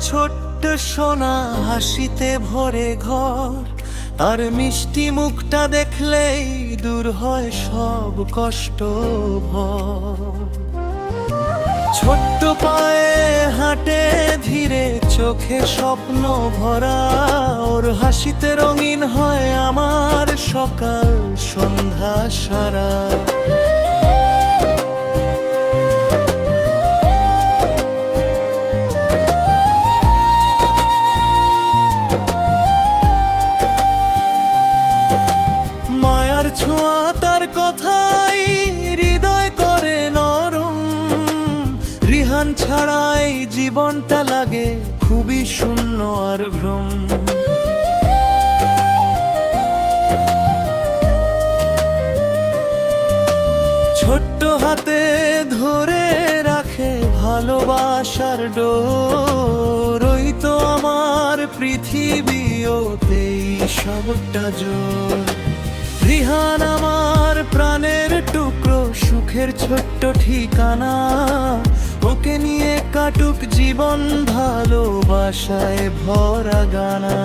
ছোট্ট সোনা হাসিতে ভরে ঘর, তার মিষ্টি মুখটা দেখলেই দূর হয় সব কষ্ট ভয়। ছোট্ট পায়ে হাঁটে ধীরে, চোখে স্বপ্ন ভরা, ওর হাসিতে রঙিন হয় আমার সকাল সন্ধ্যা সারা। মায়ার ছোঁয়া তার কথাই হৃদয় করে নরম, রিহান ছাড়াই জীবনটা লাগে খুবই শূন্য আর ভ্রম। ছোট্ট হাতে ধরে রাখে ভালোবাসার ডোর, ওই তো আমার পৃথিবী, ওতেই সবটা জোর। রিহান আমার প্রাণের টুকরো, সুখের ছোট্ট ঠিকানা, ওকে নিয়ে কাটুক জীবন ভালোবাসায় ভরা গানা।